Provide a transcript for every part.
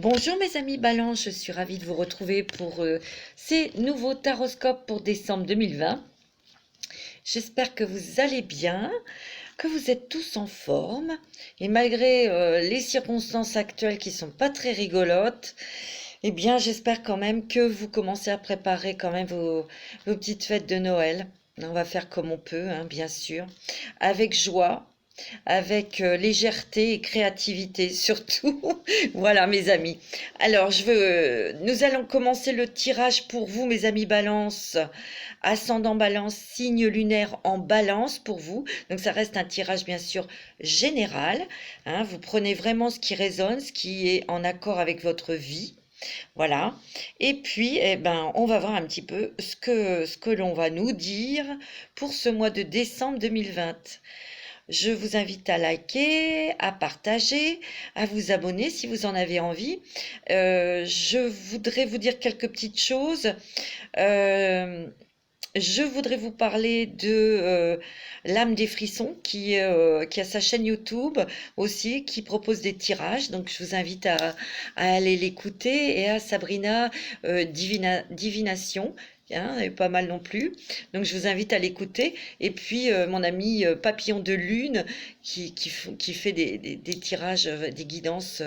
Bonjour mes amis Balance, je suis ravie de vous retrouver pour ces nouveaux taroscopes pour décembre 2020. J'espère que vous allez bien, que vous êtes tous en forme et malgré les circonstances actuelles qui sont pas très rigolotes, eh bien j'espère quand même que vous commencez à préparer quand même vos petites fêtes de Noël. On va faire comme on peut, hein, bien sûr, avec joie, avec légèreté et créativité surtout. Voilà mes amis. Alors nous allons commencer le tirage pour vous mes amis Balance, ascendant Balance, signe lunaire en Balance pour vous. Donc ça reste un tirage bien sûr général, hein. Vous prenez vraiment ce qui résonne, ce qui est en accord avec votre vie. Voilà. Et puis, eh ben, on va voir un petit peu ce que l'on va nous dire pour ce mois de décembre 2020. Je vous invite à liker, à partager, à vous abonner si vous en avez envie. Je voudrais vous dire quelques petites choses. Euh, je voudrais vous parler de l'âme des frissons qui a sa chaîne YouTube aussi, qui propose des tirages. Donc je vous invite à aller l'écouter, et à Sabrina Divination. Hein, elle est pas mal non plus. Donc je vous invite à l'écouter. Et puis mon ami Papillon de Lune qui fait des tirages, des guidances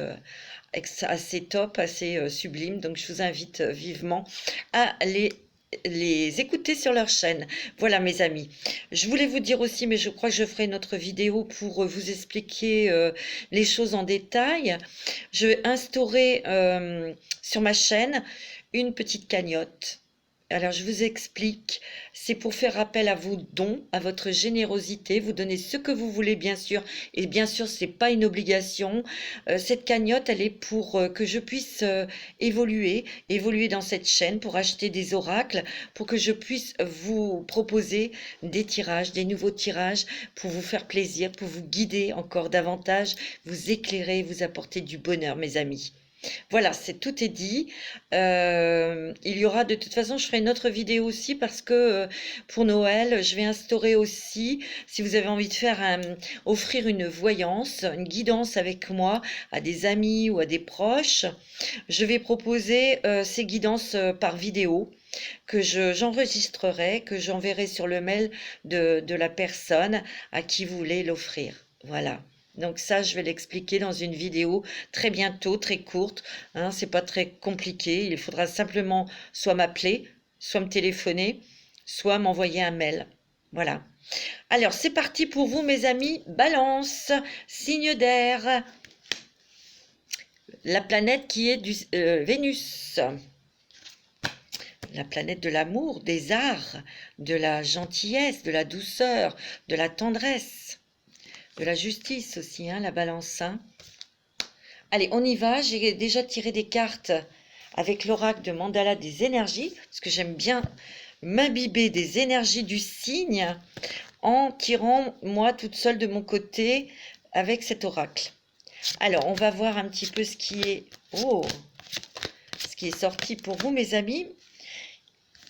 assez top, assez sublimes. Donc je vous invite vivement à les écouter sur leur chaîne. Voilà mes amis. Je voulais vous dire aussi, mais je crois que je ferai une autre vidéo pour vous expliquer les choses en détail. Je vais instaurer sur ma chaîne une petite cagnotte. Alors je vous explique, c'est pour faire appel à vos dons, à votre générosité, vous donnez ce que vous voulez bien sûr, et bien sûr c'est pas une obligation. Cette cagnotte elle est pour que je puisse évoluer dans cette chaîne, pour acheter des oracles, pour que je puisse vous proposer des tirages, des nouveaux tirages, pour vous faire plaisir, pour vous guider encore davantage, vous éclairer, vous apporter du bonheur mes amis. Voilà, tout est dit. Il y aura de toute façon, je ferai une autre vidéo aussi parce que pour Noël, je vais instaurer aussi, si vous avez envie de offrir une voyance, une guidance avec moi à des amis ou à des proches, je vais proposer ces guidances par vidéo que j'enregistrerai, que j'enverrai sur le mail de la personne à qui vous voulez l'offrir. Voilà. Donc ça, je vais l'expliquer dans une vidéo très bientôt, très courte. Hein, c'est pas très compliqué. Il faudra simplement soit m'appeler, soit me téléphoner, soit m'envoyer un mail. Voilà. Alors, c'est parti pour vous, mes amis. Balance, signe d'air. La planète qui est Vénus. La planète de l'amour, des arts, de la gentillesse, de la douceur, de la tendresse. De la justice aussi, hein, la balance. Hein. Allez, on y va. J'ai déjà tiré des cartes avec l'oracle de Mandala des énergies, parce que j'aime bien m'imbiber des énergies du signe en tirant moi toute seule de mon côté avec cet oracle. Alors, on va voir un petit peu ce qui est sorti pour vous, mes amis.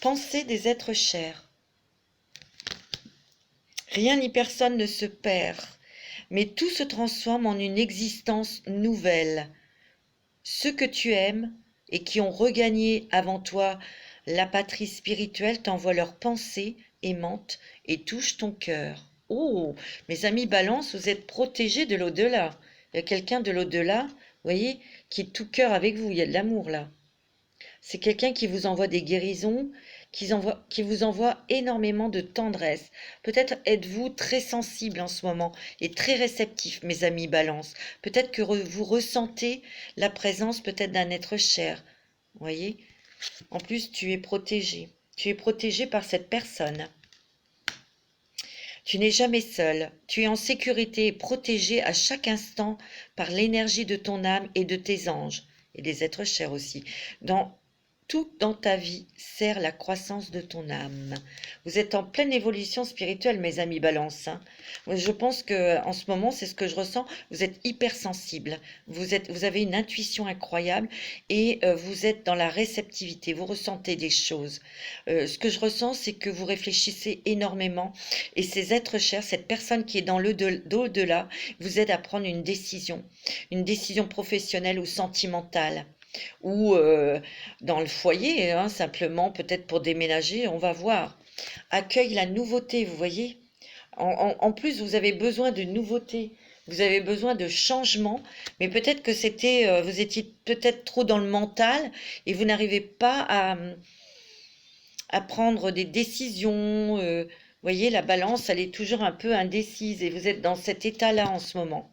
Pensée des êtres chers. Rien ni personne ne se perd, mais tout se transforme en une existence nouvelle. Ceux que tu aimes et qui ont regagné avant toi la patrie spirituelle t'envoient leurs pensées aimantes et touchent ton cœur. Oh, mes amis Balance, vous êtes protégés de l'au-delà. Il y a quelqu'un de l'au-delà, vous voyez, qui est tout cœur avec vous. Il y a de l'amour là. C'est quelqu'un qui vous envoie des guérisons, qui vous envoie énormément de tendresse. Peut-être êtes-vous très sensible en ce moment et très réceptif, mes amis Balance. Peut-être que vous ressentez la présence peut-être d'un être cher. Vous voyez? En plus, tu es protégé. Tu es protégé par cette personne. Tu n'es jamais seul. Tu es en sécurité et protégé à chaque instant par l'énergie de ton âme et de tes anges. Et des êtres chers aussi. Tout dans ta vie sert la croissance de ton âme. Vous êtes en pleine évolution spirituelle, mes amis Balance. Hein. Je pense que en ce moment, c'est ce que je ressens. Vous êtes hypersensible. Vous avez une intuition incroyable et vous êtes dans la réceptivité. Vous ressentez des choses. Ce que je ressens, c'est que vous réfléchissez énormément et ces êtres chers, cette personne qui est dans l'au-delà, vous aide à prendre une décision professionnelle ou sentimentale. ou dans le foyer, hein, simplement peut-être pour déménager, on va voir. Accueille la nouveauté, vous voyez. En plus, vous avez besoin de nouveauté, vous avez besoin de changement, mais peut-être que c'était, vous étiez peut-être trop dans le mental et vous n'arrivez pas à prendre des décisions. Voyez, la balance, elle est toujours un peu indécise et vous êtes dans cet état-là en ce moment.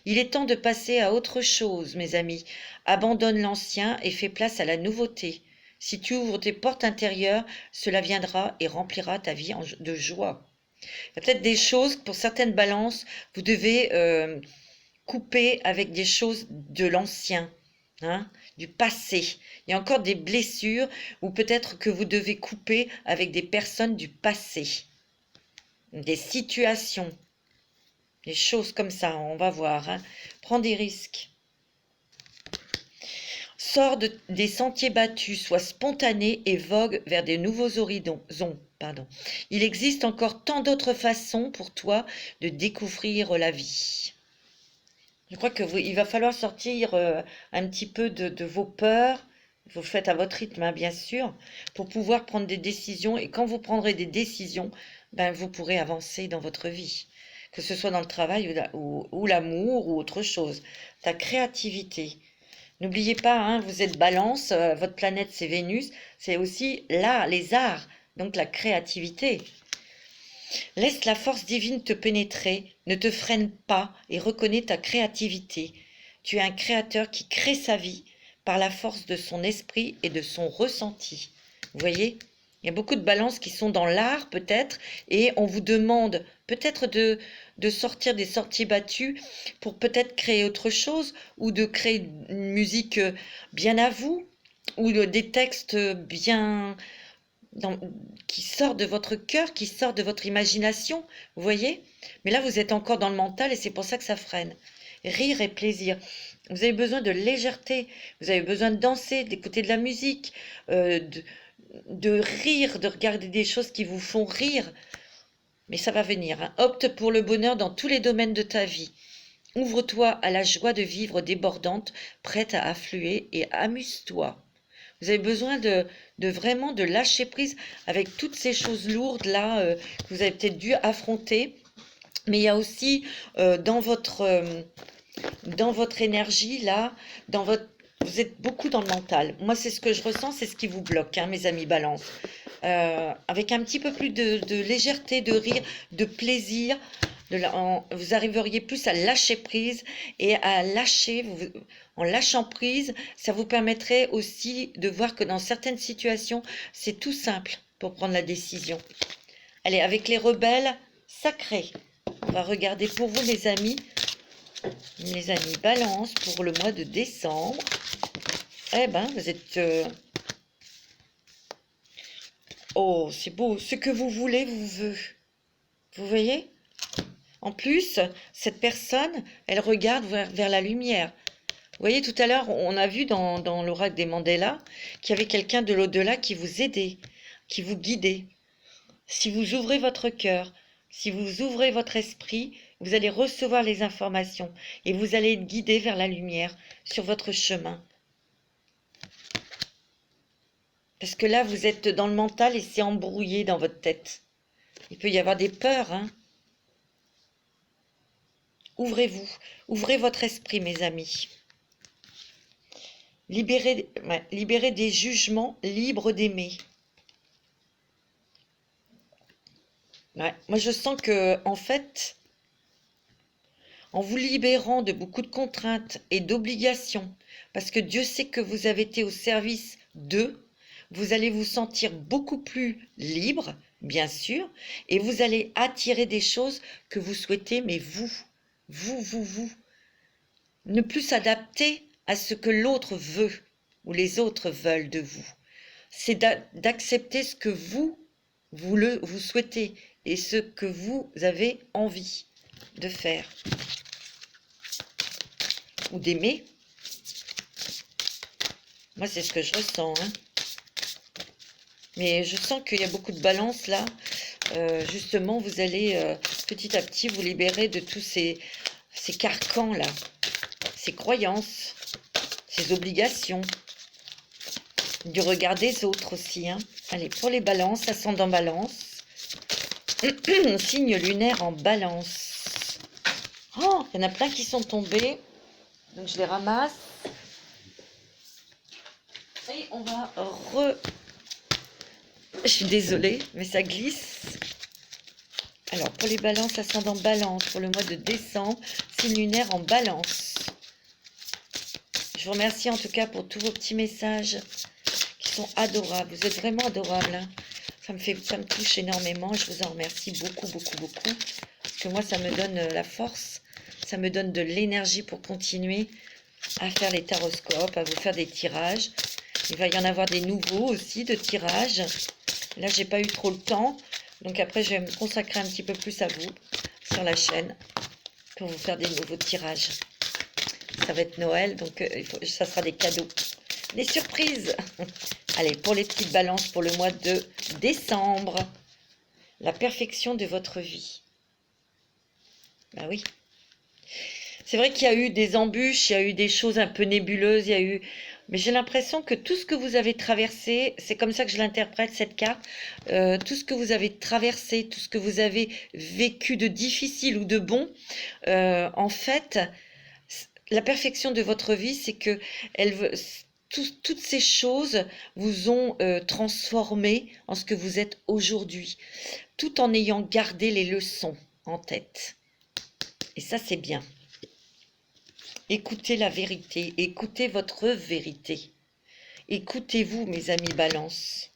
Il est temps de passer à autre chose, mes amis. Abandonne l'ancien et fais place à la nouveauté. Si tu ouvres tes portes intérieures, cela viendra et remplira ta vie de joie. Il y a peut-être des choses, pour certaines balances, vous devez couper avec des choses de l'ancien, hein, du passé. Il y a encore des blessures ou peut-être que vous devez couper avec des personnes du passé, des situations, des choses comme ça, on va voir. Hein. Prends des risques. Sors des sentiers battus, sois spontané et vogue vers des nouveaux horizons. Il existe encore tant d'autres façons pour toi de découvrir la vie. Je crois il va falloir sortir un petit peu de vos peurs. Vous le faites à votre rythme, hein, bien sûr, pour pouvoir prendre des décisions. Et quand vous prendrez des décisions, ben, vous pourrez avancer dans votre vie, que ce soit dans le travail ou l'amour ou autre chose. Ta créativité. N'oubliez pas, hein, vous êtes Balance, votre planète c'est Vénus, c'est aussi là, les arts, donc la créativité. Laisse la force divine te pénétrer, ne te freine pas et reconnais ta créativité. Tu es un créateur qui crée sa vie par la force de son esprit et de son ressenti. Vous voyez, il y a beaucoup de balances qui sont dans l'art peut-être et on vous demande peut-être de sortir des sorties battues pour peut-être créer autre chose ou de créer une musique bien à vous ou des textes bien qui sort de votre cœur, qui sort de votre imagination, vous voyez. Mais là, vous êtes encore dans le mental et c'est pour ça que ça freine. Rire et plaisir. Vous avez besoin de légèreté, vous avez besoin de danser, d'écouter de la musique, de rire, de regarder des choses qui vous font rire. Mais ça va venir. Hein. Opte pour le bonheur dans tous les domaines de ta vie. Ouvre-toi à la joie de vivre débordante, prête à affluer et amuse-toi. Vous avez besoin de vraiment de lâcher prise avec toutes ces choses lourdes là que vous avez peut-être dû affronter. Mais il y a aussi dans votre énergie là, vous êtes beaucoup dans le mental. Moi, c'est ce que je ressens, c'est ce qui vous bloque, hein, mes amis Balance. Avec un petit peu plus de légèreté, de rire, de plaisir, vous arriveriez plus à lâcher prise et à lâcher, en lâchant prise, ça vous permettrait aussi de voir que dans certaines situations, c'est tout simple pour prendre la décision. Allez, avec les rebelles sacrés, on va regarder pour vous les amis Balance pour le mois de décembre. Eh ben, vous êtes... Oh, c'est beau, ce que vous voulez vous veut. Vous voyez ? En plus, cette personne, elle regarde vers la lumière. Vous voyez, tout à l'heure, on a vu dans l'oracle des Mandela qu'il y avait quelqu'un de l'au-delà qui vous aidait, qui vous guidait. Si vous ouvrez votre cœur, si vous ouvrez votre esprit, vous allez recevoir les informations et vous allez être guidé vers la lumière sur votre chemin. Parce que là, vous êtes dans le mental et c'est embrouillé dans votre tête. Il peut y avoir des peurs, hein. Ouvrez-vous, ouvrez votre esprit, mes amis. Libérez des jugements libres d'aimer. Ouais, moi, je sens que, en fait, en vous libérant de beaucoup de contraintes et d'obligations, parce que Dieu sait que vous avez été au service d'eux, vous allez vous sentir beaucoup plus libre, bien sûr, et vous allez attirer des choses que vous souhaitez, mais vous. Ne plus s'adapter à ce que l'autre veut ou les autres veulent de vous. C'est d'accepter ce que vous souhaitez et ce que vous avez envie de faire ou d'aimer. Moi, c'est ce que je ressens. Hein. Mais je sens qu'il y a beaucoup de balance là. Justement, vous allez petit à petit vous libérer de tous ces carcans là, ces croyances, des obligations, du regard des autres aussi. Hein. Allez, pour les balances, ascendant balance. Signe lunaire en balance. Oh, il y en a plein qui sont tombés. Donc je les ramasse. Et on va Je suis désolée, mais ça glisse. Alors, pour les balances, ascendant balance, pour le mois de décembre, signe lunaire en balance. Je vous remercie en tout cas pour tous vos petits messages qui sont adorables. Vous êtes vraiment adorables. Hein. Ça me touche énormément. Je vous en remercie beaucoup, beaucoup, beaucoup. Parce que moi, ça me donne la force. Ça me donne de l'énergie pour continuer à faire les taroscopes, à vous faire des tirages. Il va y en avoir des nouveaux aussi de tirages. Là, j'ai pas eu trop le temps. Donc après, je vais me consacrer un petit peu plus à vous sur la chaîne pour vous faire des nouveaux tirages. Ça va être Noël, donc ça sera des cadeaux. Des surprises. Allez, pour les petites balances pour le mois de décembre. La perfection de votre vie. Ben oui. C'est vrai qu'il y a eu des embûches, il y a eu des choses un peu nébuleuses, il y a eu... Mais j'ai l'impression que tout ce que vous avez traversé, c'est comme ça que je l'interprète cette carte, tout ce que vous avez traversé, tout ce que vous avez vécu de difficile ou de bon, en fait, la perfection de votre vie, c'est que toutes ces choses vous ont transformé en ce que vous êtes aujourd'hui, tout en ayant gardé les leçons en tête. Et ça, c'est bien. Écoutez la vérité, écoutez votre vérité. Écoutez-vous, mes amis balance.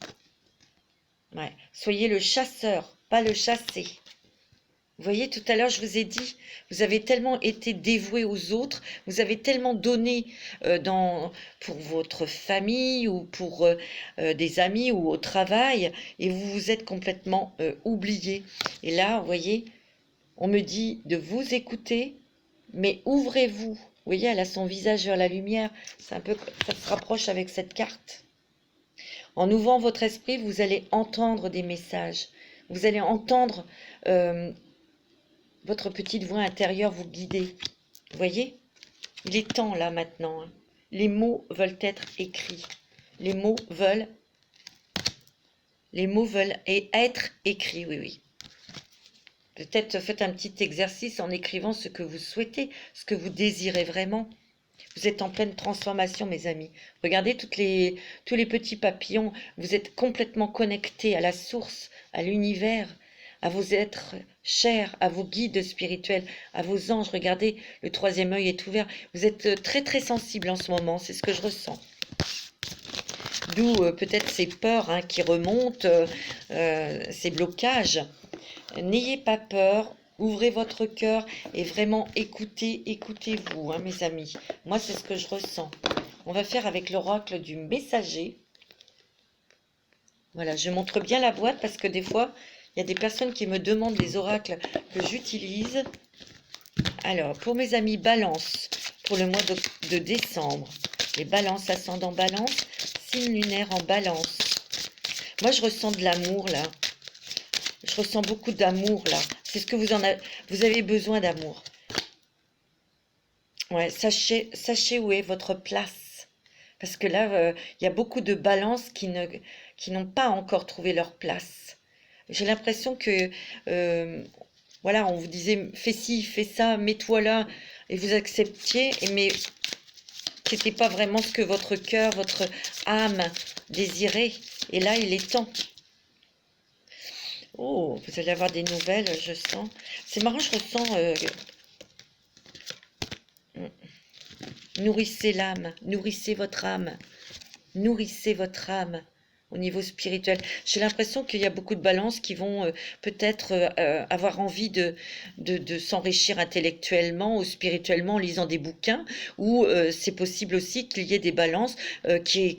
Ouais. Soyez le chasseur, pas le chassé. Vous voyez, tout à l'heure, je vous ai dit, vous avez tellement été dévoué aux autres, vous avez tellement donné pour votre famille ou pour des amis ou au travail, et vous vous êtes complètement oublié. Et là, vous voyez, on me dit de vous écouter, mais ouvrez-vous. Vous voyez, elle a son visage vers la lumière. C'est un peu, ça se rapproche avec cette carte. En ouvrant votre esprit, vous allez entendre des messages. Vous allez entendre votre petite voix intérieure vous guider. Vous voyez? Il est temps là maintenant. Hein. Les mots veulent être écrits. Les mots veulent être écrits, oui, oui. Peut-être faites un petit exercice en écrivant ce que vous souhaitez, ce que vous désirez vraiment. Vous êtes en pleine transformation, mes amis. Regardez tous les petits papillons. Vous êtes complètement connectés à la source, à l'univers, à vos êtres chers, à vos guides spirituels, à vos anges. Regardez, le troisième œil est ouvert. Vous êtes très, très sensible en ce moment. C'est ce que je ressens. D'où peut-être ces peurs hein, qui remontent, ces blocages. N'ayez pas peur, ouvrez votre cœur et vraiment écoutez-vous, hein, mes amis. Moi, c'est ce que je ressens. On va faire avec l'oracle du messager. Voilà, je montre bien la boîte parce que des fois, il y a des personnes qui me demandent les oracles que j'utilise. Alors, pour mes amis balance, pour le mois de décembre, les balances, ascendant balance, signe lunaire en balance. Moi, je ressens de l'amour, là. Je ressens beaucoup d'amour là. C'est ce que vous avez besoin d'amour. Ouais, sachez où est votre place. Parce que là, il y a beaucoup de balances qui n'ont pas encore trouvé leur place. J'ai l'impression que, voilà, on vous disait, fais ci, fais ça, mets-toi là, et vous acceptiez, mais c'était pas vraiment ce que votre cœur, votre âme désirait. Et là, il est temps. Oh, vous allez avoir des nouvelles, je sens. C'est marrant, je ressens... nourrissez l'âme, nourrissez votre âme. Nourrissez votre âme au niveau spirituel. J'ai l'impression qu'il y a beaucoup de balances qui vont peut-être avoir envie de s'enrichir intellectuellement ou spirituellement en lisant des bouquins. Ou c'est possible aussi qu'il y ait des balances qui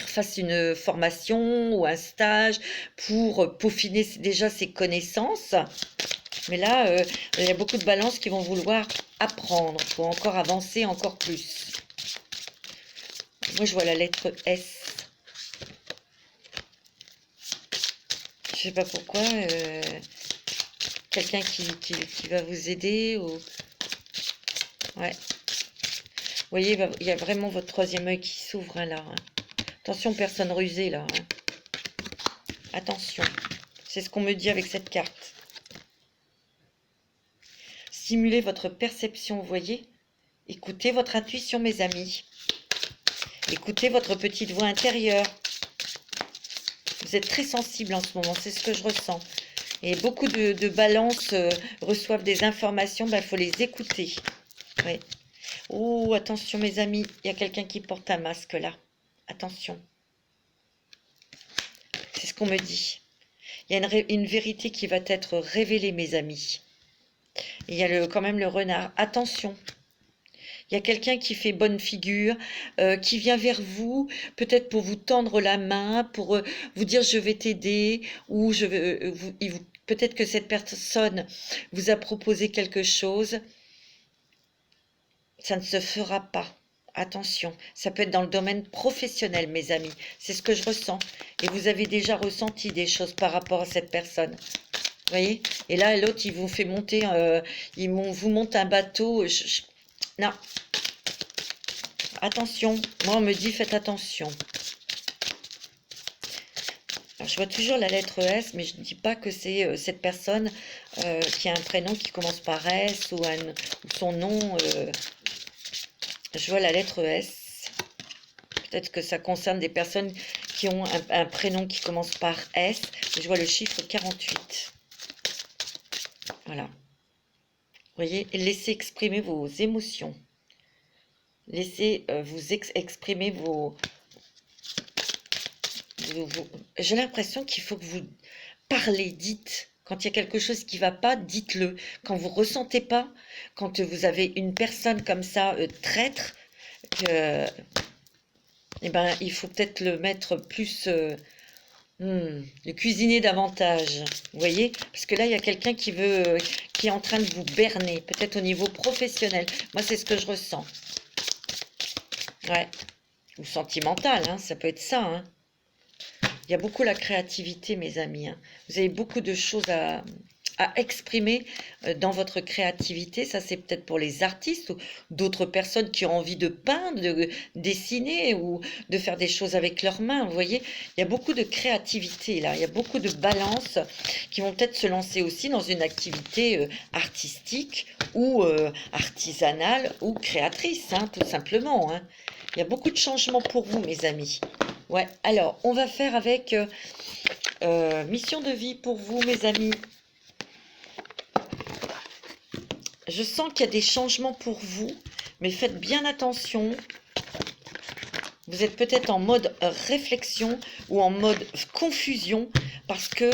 refasse une formation ou un stage pour peaufiner déjà ses connaissances. Mais là, il y a beaucoup de balances qui vont vouloir apprendre pour encore avancer encore plus. Moi, je vois la lettre S. Je sais pas pourquoi. Quelqu'un qui va vous aider ou... Ouais. voyez, il y a vraiment votre troisième œil qui s'ouvre hein, là. Hein. Attention, personne rusée là. Hein. Attention. C'est ce qu'on me dit avec cette carte. Stimulez votre perception, vous voyez. Écoutez votre intuition, mes amis. Écoutez votre petite voix intérieure. Vous êtes très sensible en ce moment, c'est ce que je ressens. Et beaucoup de balances reçoivent des informations, il faut les écouter. Ouais. Oh, attention mes amis, il y a quelqu'un qui porte un masque là. Attention. C'est ce qu'on me dit. Il y a une vérité qui va être révélée, mes amis. Et il y a quand même le renard. Attention. Il y a quelqu'un qui fait bonne figure, qui vient vers vous, peut-être pour vous tendre la main, pour vous dire je vais t'aider, ou peut-être que cette personne vous a proposé quelque chose. Ça ne se fera pas. Attention, ça peut être dans le domaine professionnel, mes amis. C'est ce que je ressens. Et vous avez déjà ressenti des choses par rapport à cette personne. Vous voyez? Et là, l'autre, il vous fait monter, vous monte un bateau. Non. Attention. Moi, on me dit, faites attention. Alors, je vois toujours la lettre S, mais je ne dis pas que c'est cette personne qui a un prénom qui commence par S ou son nom. Je vois la lettre S. Peut-être que ça concerne des personnes qui ont un prénom qui commence par S. Je vois le chiffre 48. Voilà. Vous voyez, laissez exprimer vos émotions. Laissez vous exprimer J'ai l'impression qu'il faut que vous parlez, dites. Quand il y a quelque chose qui ne va pas, dites-le. Quand vous ne ressentez pas, quand vous avez une personne comme ça, traître, il faut peut-être le mettre plus... le cuisiner davantage, vous voyez, parce que là il y a quelqu'un qui est en train de vous berner, peut-être au niveau professionnel. Moi c'est ce que je ressens. Ouais, ou sentimental, hein, ça peut être ça. Hein. Il y a beaucoup la créativité, mes amis. Hein. Vous avez beaucoup de choses à exprimer dans votre créativité. Ça, c'est peut-être pour les artistes ou d'autres personnes qui ont envie de peindre, de dessiner ou de faire des choses avec leurs mains. Vous voyez, il y a beaucoup de créativité là. Il y a beaucoup de balances qui vont peut-être se lancer aussi dans une activité artistique ou artisanale ou créatrice, hein, tout simplement. Hein. Il y a beaucoup de changements pour vous, mes amis. Ouais, alors, on va faire avec mission de vie pour vous, mes amis. Je sens qu'il y a des changements pour vous, mais faites bien attention. Vous êtes peut-être en mode réflexion ou en mode confusion parce que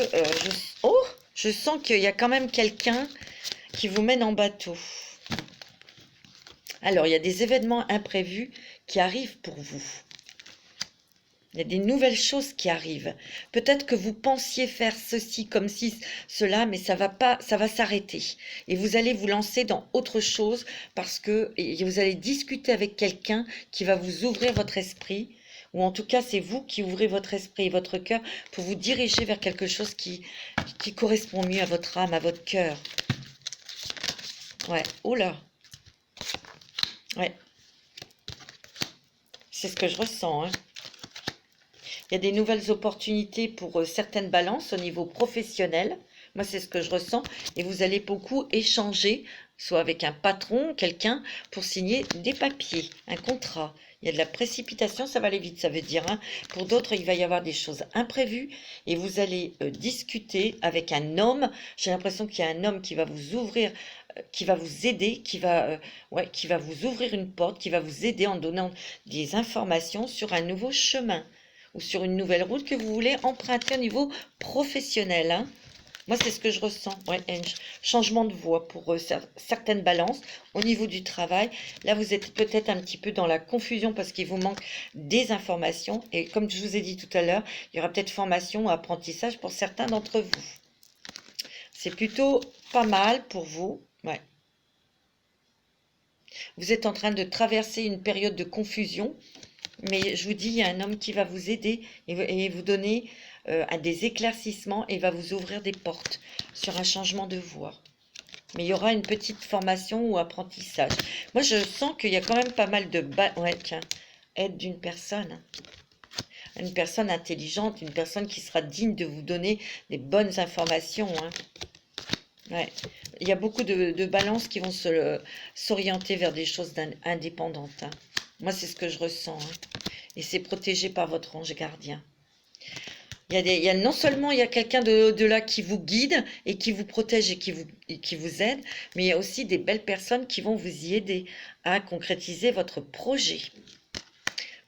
je sens qu'il y a quand même quelqu'un qui vous mène en bateau. Alors, il y a des événements imprévus qui arrivent pour vous. Il y a des nouvelles choses qui arrivent. Peut-être que vous pensiez faire ceci comme si, cela, mais ça va pas, ça va s'arrêter. Et vous allez vous lancer dans autre chose parce que vous allez discuter avec quelqu'un qui va vous ouvrir votre esprit. Ou en tout cas, c'est vous qui ouvrez votre esprit et votre cœur pour vous diriger vers quelque chose qui correspond mieux à votre âme, à votre cœur. Ouais, oh là. Ouais. C'est ce que je ressens, hein. Il y a des nouvelles opportunités pour certaines balances au niveau professionnel. Moi, c'est ce que je ressens. Et vous allez beaucoup échanger, soit avec un patron, quelqu'un, pour signer des papiers, un contrat. Il y a de la précipitation, ça va aller vite, ça veut dire. Hein. Pour d'autres, il va y avoir des choses imprévues. Et vous allez discuter avec un homme. J'ai l'impression qu'il y a un homme qui va vous ouvrir, qui va vous aider, qui va vous ouvrir une porte, qui va vous aider en donnant des informations sur un nouveau chemin ou sur une nouvelle route que vous voulez emprunter au niveau professionnel. Hein. Moi, c'est ce que je ressens. Ouais, un changement de voie pour certaines balances au niveau du travail. Là, vous êtes peut-être un petit peu dans la confusion parce qu'il vous manque des informations. Et comme je vous ai dit tout à l'heure, il y aura peut-être formation ou apprentissage pour certains d'entre vous. C'est plutôt pas mal pour vous. Ouais. Vous êtes en train de traverser une période de confusion. Mais je vous dis, il y a un homme qui va vous aider et vous donner des éclaircissements et va vous ouvrir des portes sur un changement de voie. Mais il y aura une petite formation ou apprentissage. Moi, je sens qu'il y a quand même pas mal de... Ouais, tiens, aide d'une personne. Une personne intelligente, une personne qui sera digne de vous donner des bonnes informations. Hein. Ouais. Il y a beaucoup de balances qui vont s'orienter vers des choses indépendantes. Hein. Moi, c'est ce que je ressens. Hein. Et c'est protégé par votre ange gardien. Non seulement il y a quelqu'un de là qui vous guide et qui vous protège et qui vous aide, mais il y a aussi des belles personnes qui vont vous y aider à concrétiser votre projet.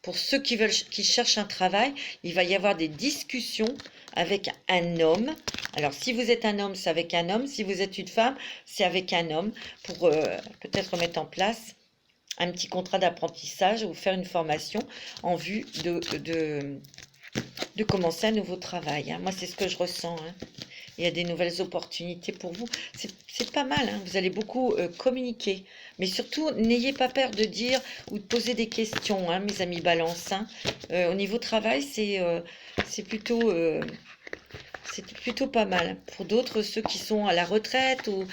Pour ceux qui cherchent un travail, il va y avoir des discussions avec un homme. Alors, si vous êtes un homme, c'est avec un homme. Si vous êtes une femme, c'est avec un homme pour peut-être mettre en place un petit contrat d'apprentissage ou faire une formation en vue de commencer un nouveau travail. Hein. Moi, c'est ce que je ressens. Hein. Il y a des nouvelles opportunités pour vous. C'est pas mal. Hein. Vous allez beaucoup communiquer. Mais surtout, n'ayez pas peur de dire ou de poser des questions, hein, mes amis Balance. Hein. Au niveau travail, c'est plutôt pas mal. Pour d'autres, ceux qui sont à la retraite ou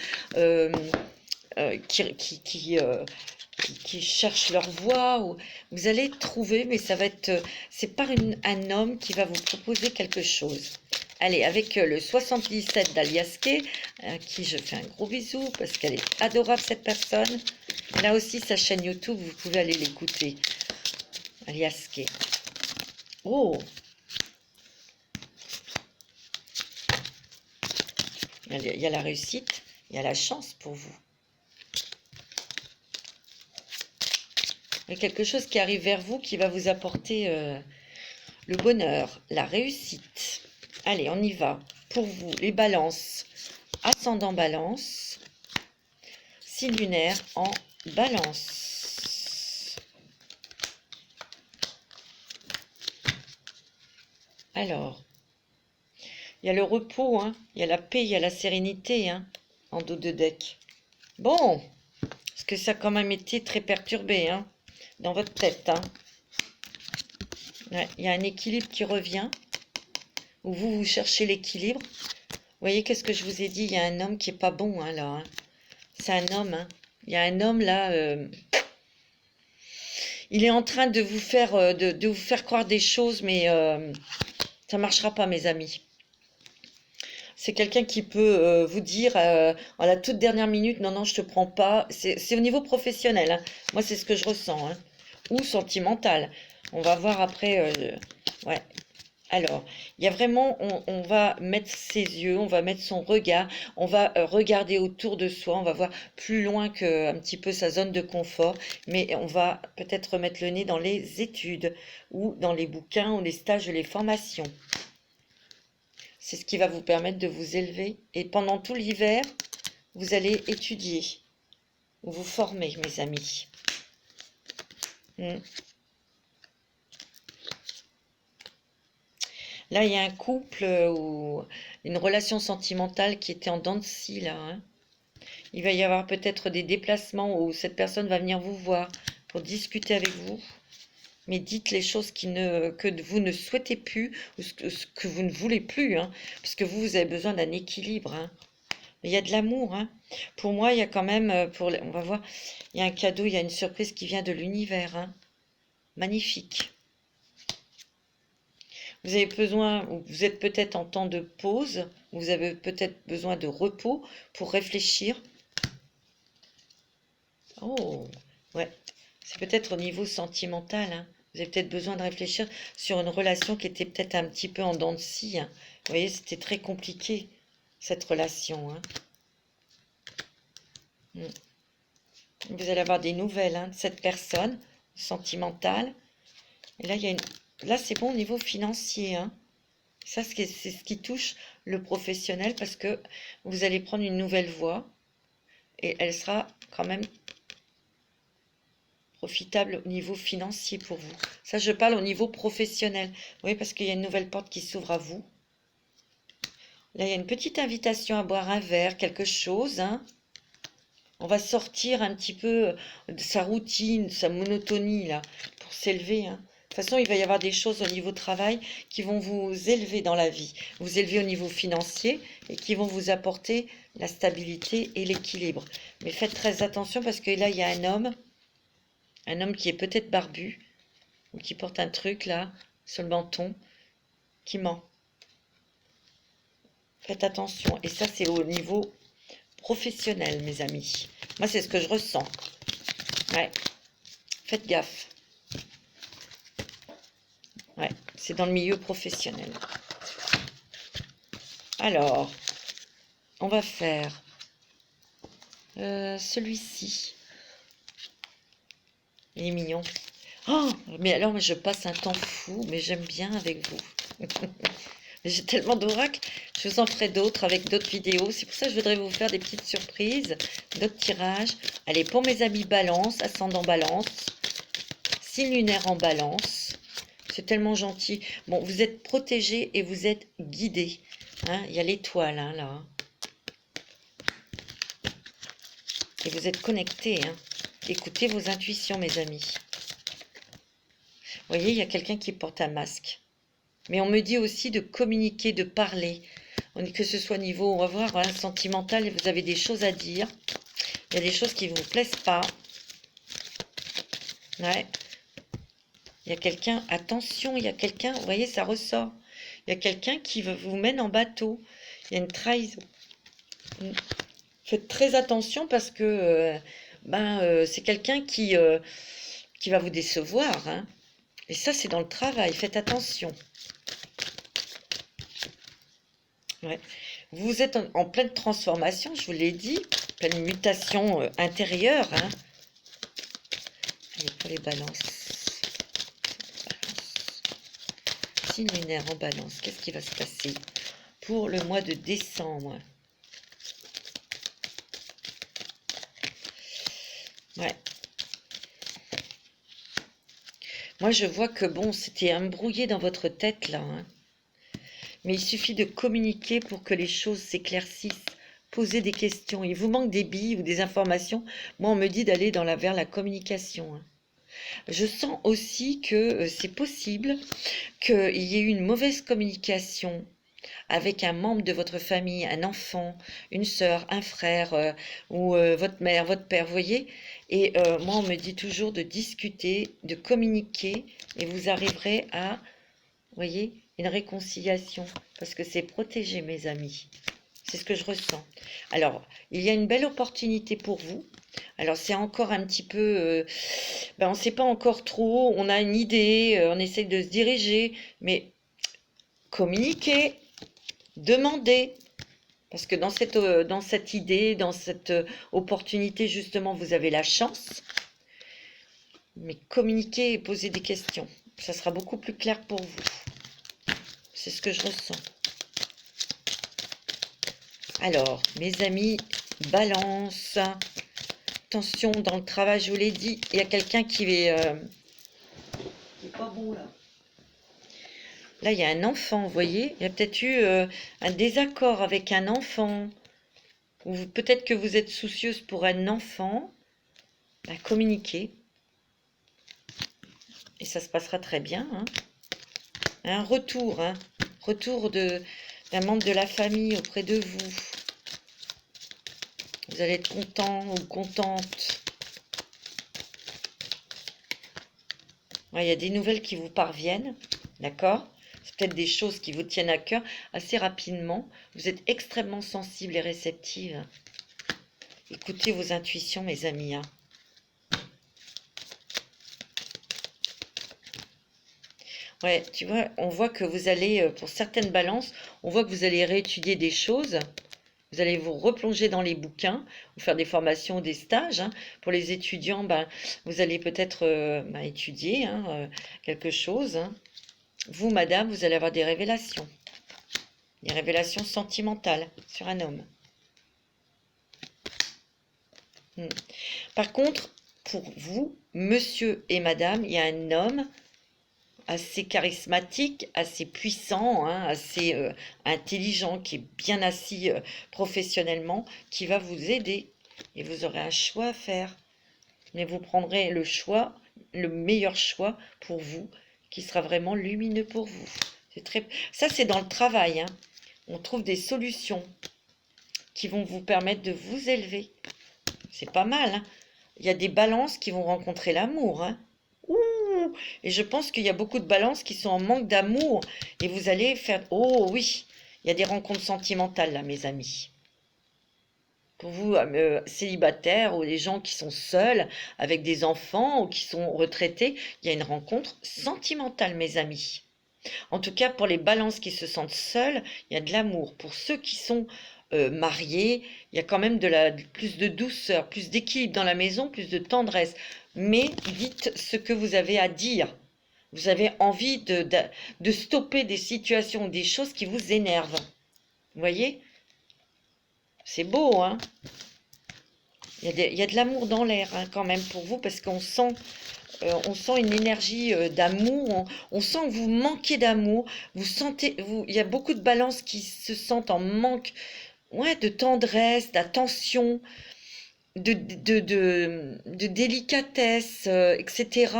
qui cherchent leur voie, ou vous allez trouver, mais ça va être, c'est par un homme qui va vous proposer quelque chose. Allez, avec le 77 d'Aliaské, à qui je fais un gros bisou, parce qu'elle est adorable cette personne. Là aussi, sa chaîne YouTube, vous pouvez aller l'écouter. Aliaské. Oh! Il y a la réussite, il y a la chance pour vous. Il y a quelque chose qui arrive vers vous qui va vous apporter le bonheur, la réussite. Allez, on y va. Pour vous, les balances, ascendant balance, signe lunaire en balance. Alors, il y a le repos, hein, il y a la paix, il y a la sérénité hein, en dos de deck. Bon, parce que ça a quand même été très perturbé hein, dans votre tête. Hein. Ouais, il y a un équilibre qui revient. Où vous cherchez l'équilibre. Vous voyez, qu'est-ce que je vous ai dit? Il y a un homme qui est pas bon, hein, là. Hein. C'est un homme, hein. Il y a un homme, là, il est en train de vous faire, de vous faire croire des choses, mais ça marchera pas, mes amis. C'est quelqu'un qui peut vous dire, en la toute dernière minute, non, non, je te prends pas. C'est au niveau professionnel, hein. Moi, c'est ce que je ressens, hein. Ou sentimental. On va voir après, ouais. Alors, il y a vraiment, on va mettre ses yeux, on va mettre son regard, on va regarder autour de soi, on va voir plus loin que un petit peu sa zone de confort, mais on va peut-être mettre le nez dans les études ou dans les bouquins ou les stages, les formations. C'est ce qui va vous permettre de vous élever. Et pendant tout l'hiver, vous allez étudier, vous former, mes amis. Là, il y a un couple ou une relation sentimentale qui était en dents de scie, là. Hein. Il va y avoir peut-être des déplacements où cette personne va venir vous voir pour discuter avec vous. Mais dites les choses que vous ne souhaitez plus ou ce que vous ne voulez plus. Hein, parce que vous avez besoin d'un équilibre. Hein. Il y a de l'amour. Hein. Pour moi, il y a quand même, on va voir, il y a un cadeau, il y a une surprise qui vient de l'univers. Hein. Magnifique. Vous avez besoin, vous êtes peut-être en temps de pause, vous avez peut-être besoin de repos pour réfléchir. Oh, ouais, c'est peut-être au niveau sentimental. Hein. Vous avez peut-être besoin de réfléchir sur une relation qui était peut-être un petit peu en dents de scie. Hein. Vous voyez, c'était très compliqué, cette relation. Hein. Vous allez avoir des nouvelles hein, de cette personne sentimentale. Et là, il y a une... Là, c'est bon au niveau financier. Hein. Ça, c'est ce qui touche le professionnel parce que vous allez prendre une nouvelle voie et elle sera quand même profitable au niveau financier pour vous. Ça, je parle au niveau professionnel. Oui, parce qu'il y a une nouvelle porte qui s'ouvre à vous. Là, il y a une petite invitation à boire un verre, quelque chose. Hein. On va sortir un petit peu de sa routine, de sa monotonie, là, pour s'élever. Hein. toute façon, il va y avoir des choses au niveau travail qui vont vous élever dans la vie, vous élever au niveau financier et qui vont vous apporter la stabilité et l'équilibre. Mais faites très attention parce que là, il y a un homme qui est peut-être barbu ou qui porte un truc là sur le menton, qui ment. Faites attention. Et ça, c'est au niveau professionnel, mes amis. Moi, c'est ce que je ressens. Ouais. Faites gaffe. Ouais, c'est dans le milieu professionnel. Alors, on va faire celui-ci. Il est mignon. Oh, mais alors, je passe un temps fou, mais j'aime bien avec vous. J'ai tellement d'oracles, je vous en ferai d'autres avec d'autres vidéos. C'est pour ça que je voudrais vous faire des petites surprises, d'autres tirages. Allez, pour mes amis balance, ascendant balance, signe lunaire en balance. C'est tellement gentil. Bon, vous êtes protégés et vous êtes guidés. Hein, il y a l'étoile, hein, là. Et vous êtes connectés. Hein. Écoutez vos intuitions, mes amis. Vous voyez, il y a quelqu'un qui porte un masque. Mais on me dit aussi de communiquer, de parler. Que ce soit niveau, on va voir, hein, sentimental, vous avez des choses à dire. Il y a des choses qui ne vous plaisent pas. Ouais. Il y a quelqu'un, attention, il y a quelqu'un, vous voyez, ça ressort. Il y a quelqu'un qui vous mène en bateau. Il y a une trahison. Faites très attention parce que c'est quelqu'un qui va vous décevoir. Hein. Et ça, c'est dans le travail. Faites attention. Ouais. Vous êtes en pleine transformation, je vous l'ai dit. Pleine mutation intérieure. Hein. Allez, pour les balances. Signe lunaire en balance. Qu'est-ce qui va se passer pour le mois de décembre? Ouais. Moi, je vois que, bon, c'était embrouillé dans votre tête, là. Hein. Mais il suffit de communiquer pour que les choses s'éclaircissent. Poser des questions. Il vous manque des billes ou des informations. Moi, on me dit d'aller vers la communication. Hein. Je sens aussi que c'est possible qu'il y ait eu une mauvaise communication avec un membre de votre famille, un enfant, une sœur, un frère, ou votre mère, votre père, vous voyez. Et moi, on me dit toujours de discuter, de communiquer, et vous arriverez à, vous voyez, une réconciliation, parce que c'est protégé, mes amis. C'est ce que je ressens. Alors, il y a une belle opportunité pour vous. Alors, c'est encore un petit peu... on ne sait pas encore trop, on a une idée, on essaie de se diriger, mais communiquer, demander, parce que dans cette idée, dans cette opportunité, justement, vous avez la chance, mais communiquer et poser des questions, ça sera beaucoup plus clair pour vous. C'est ce que je ressens. Alors, mes amis, balance, attention, dans le travail, je vous l'ai dit, il y a quelqu'un qui est pas bon, là. Là, il y a un enfant, vous voyez. Il y a peut-être eu un désaccord avec un enfant. Ou peut-être que vous êtes soucieuse pour un enfant. Communiquer. Et ça se passera très bien. Hein. Un retour. Hein. Retour d'un membre de la famille auprès de vous. Vous allez être content ou contente. Ouais, il y a des nouvelles qui vous parviennent. D'accord ? Peut-être des choses qui vous tiennent à cœur assez rapidement. Vous êtes extrêmement sensible et réceptive. Écoutez vos intuitions, mes amis. Hein. Ouais, tu vois, on voit que vous allez, pour certaines balances, on voit que vous allez réétudier des choses. Vous allez vous replonger dans les bouquins, ou faire des formations, des stages. Hein. Pour les étudiants, vous allez peut-être étudier quelque chose. Hein. Vous, madame, vous allez avoir des révélations sentimentales sur un homme. Par contre, pour vous, monsieur et madame, il y a un homme assez charismatique, assez puissant, hein, assez intelligent, qui est bien assis professionnellement, qui va vous aider. Et vous aurez un choix à faire. Mais vous prendrez le choix, le meilleur choix pour vous qui sera vraiment lumineux pour vous. Ça, c'est dans le travail, hein. On trouve des solutions qui vont vous permettre de vous élever. C'est pas mal, hein. Il y a des balances qui vont rencontrer l'amour, hein. Ouh! Et je pense qu'il y a beaucoup de balances qui sont en manque d'amour. Et vous allez faire... Oh oui, il y a des rencontres sentimentales là, mes amis. Pour vous, célibataires ou les gens qui sont seuls avec des enfants ou qui sont retraités, il y a une rencontre sentimentale, mes amis. En tout cas, pour les balances qui se sentent seules, il y a de l'amour. Pour ceux qui sont mariés, il y a quand même plus de douceur, plus d'équilibre dans la maison, plus de tendresse. Mais dites ce que vous avez à dire. Vous avez envie de stopper des situations, des choses qui vous énervent. Vous voyez? C'est beau, hein? Il y a de l'amour dans l'air, hein, quand même pour vous, parce on sent une énergie d'amour, on sent que vous manquez d'amour, il y a beaucoup de balances qui se sentent en manque, ouais, de tendresse, d'attention, de délicatesse, etc.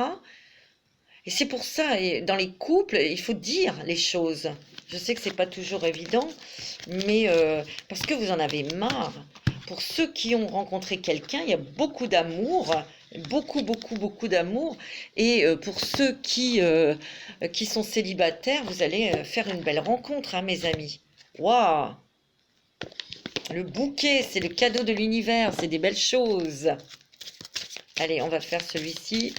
Et c'est pour ça, et dans les couples, il faut dire les choses. Je sais que c'est pas toujours évident, mais parce que vous en avez marre. Pour ceux qui ont rencontré quelqu'un, il y a beaucoup d'amour, beaucoup, beaucoup, beaucoup d'amour. Et pour ceux qui sont célibataires, vous allez faire une belle rencontre, hein, mes amis. Waouh! Le bouquet, c'est le cadeau de l'univers, c'est des belles choses. Allez, on va faire celui-ci.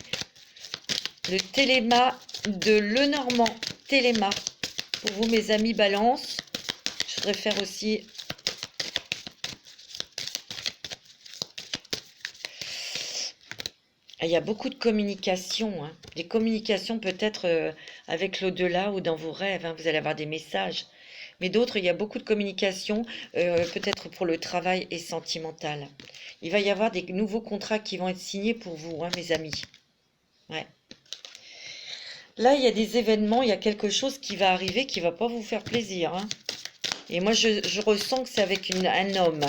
Le téléma de Lenormand. Téléma. Pour vous, mes amis Balance. Je voudrais faire aussi... Il y a beaucoup de communication, hein. Des communications peut-être avec l'au-delà ou dans vos rêves, hein. Vous allez avoir des messages. Mais d'autres, il y a beaucoup de communication, peut-être pour le travail et sentimental. Il va y avoir des nouveaux contrats qui vont être signés pour vous, hein, mes amis. Ouais. Là, il y a des événements, il y a quelque chose qui va arriver qui va pas vous faire plaisir, hein. Et moi, je ressens que c'est avec un homme.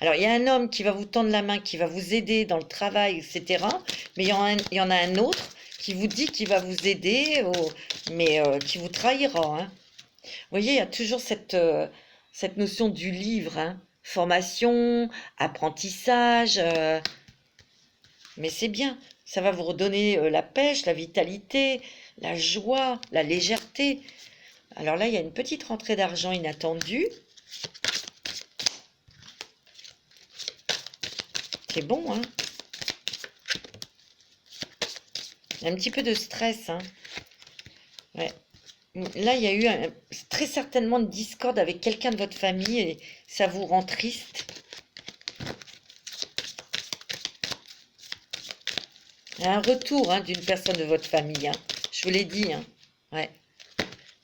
Alors, il y a un homme qui va vous tendre la main, qui va vous aider dans le travail, etc. Mais il y en a un autre qui vous dit qu'il va vous aider, mais qui vous trahira, hein. Vous voyez, il y a toujours cette notion du livre, hein. Formation, apprentissage. Mais c'est bien. Ça va vous redonner la pêche, la vitalité, la joie, la légèreté. Alors là, il y a une petite rentrée d'argent inattendue. C'est bon, hein? Il y a un petit peu de stress, hein? Ouais. Là, il y a eu très certainement une discorde avec quelqu'un de votre famille et ça vous rend triste. Il y a un retour, hein, d'une personne de votre famille, hein. Je vous l'ai dit, hein? Ouais.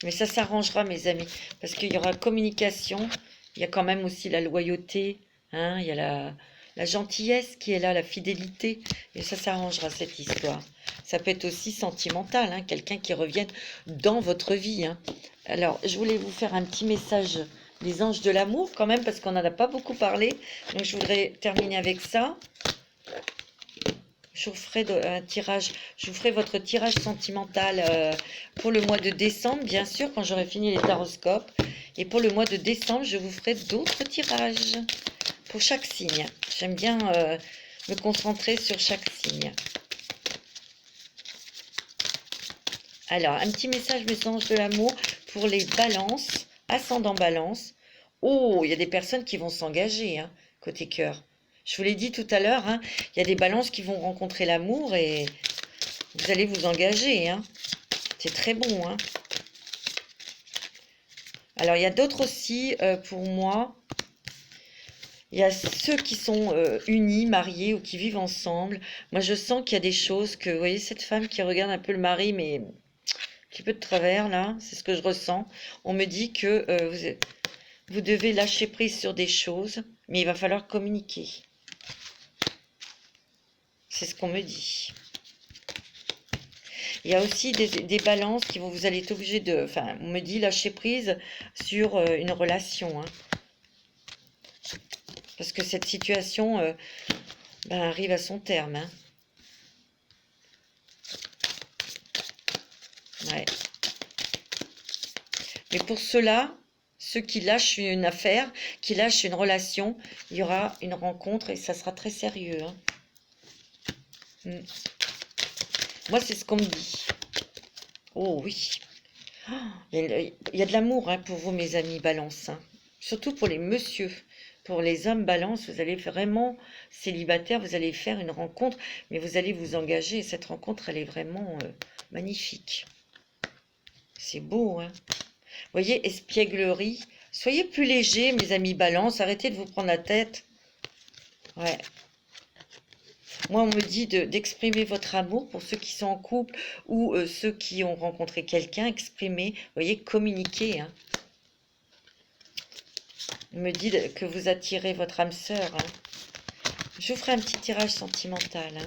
Mais ça s'arrangera, mes amis, parce qu'il y aura communication. Il y a quand même aussi la loyauté, hein, il y a la gentillesse qui est là, la fidélité. Et ça s'arrangera, cette histoire. Ça peut être aussi sentimental, hein, quelqu'un qui revienne dans votre vie, hein. Alors, je voulais vous faire un petit message des anges de l'amour, quand même, parce qu'on n'en a pas beaucoup parlé. Donc, je voudrais terminer avec ça. Je vous ferai un tirage, je vous ferai votre tirage sentimental pour le mois de décembre, bien sûr, quand j'aurai fini les taroscopes. Et pour le mois de décembre, je vous ferai d'autres tirages pour chaque signe. J'aime bien me concentrer sur chaque signe. Alors, un petit message, mes anges de l'amour, pour les balances, ascendant balance. Oh, il y a des personnes qui vont s'engager, hein, côté cœur. Je vous l'ai dit tout à l'heure, hein, il y a des balances qui vont rencontrer l'amour et vous allez vous engager, hein. C'est très bon, hein. Alors, il y a d'autres aussi, pour moi. Il y a ceux qui sont unis, mariés ou qui vivent ensemble. Moi, je sens qu'il y a des choses que, vous voyez, cette femme qui regarde un peu le mari, mais un petit peu de travers, là, c'est ce que je ressens. On me dit que vous devez lâcher prise sur des choses, mais il va falloir communiquer. C'est ce qu'on me dit. Il y a aussi des balances qui vont, vous allez être obligé de... Enfin, on me dit lâcher prise sur une relation, hein. Parce que cette situation arrive à son terme, hein. Ouais. Mais pour ceux-là, ceux qui lâchent une affaire, qui lâchent une relation, il y aura une rencontre et ça sera très sérieux, hein. Moi, c'est ce qu'on me dit. Oh oui. Oh, il y a de l'amour, hein, pour vous, mes amis balance, hein. Surtout pour les messieurs. Pour les hommes balance, vous allez vraiment, célibataire, vous allez faire une rencontre, mais vous allez vous engager. Et cette rencontre, elle est vraiment magnifique. C'est beau, hein. Vous voyez, espièglerie. Soyez plus léger, mes amis balance. Arrêtez de vous prendre la tête. Ouais. Moi, on me dit d'exprimer votre amour pour ceux qui sont en couple ou ceux qui ont rencontré quelqu'un. Exprimer, vous voyez, communiquer, hein. On me dit que vous attirez votre âme sœur, hein. Je vous ferai un petit tirage sentimental, hein.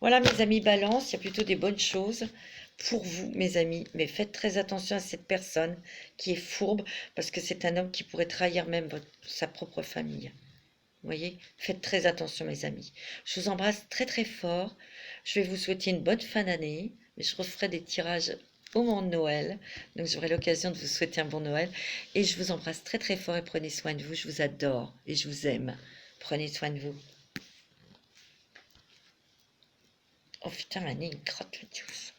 Voilà, mes amis balance, il y a plutôt des bonnes choses pour vous, mes amis. Mais faites très attention à cette personne qui est fourbe, parce que c'est un homme qui pourrait trahir même sa propre famille. Vous voyez, faites très attention, mes amis. Je vous embrasse très très fort. Je vais vous souhaiter une bonne fin d'année. Mais je referai des tirages au moment de Noël. Donc j'aurai l'occasion de vous souhaiter un bon Noël. Et je vous embrasse très très fort et prenez soin de vous. Je vous adore et je vous aime. Prenez soin de vous. Oh putain, ma nez, il gratte le juice.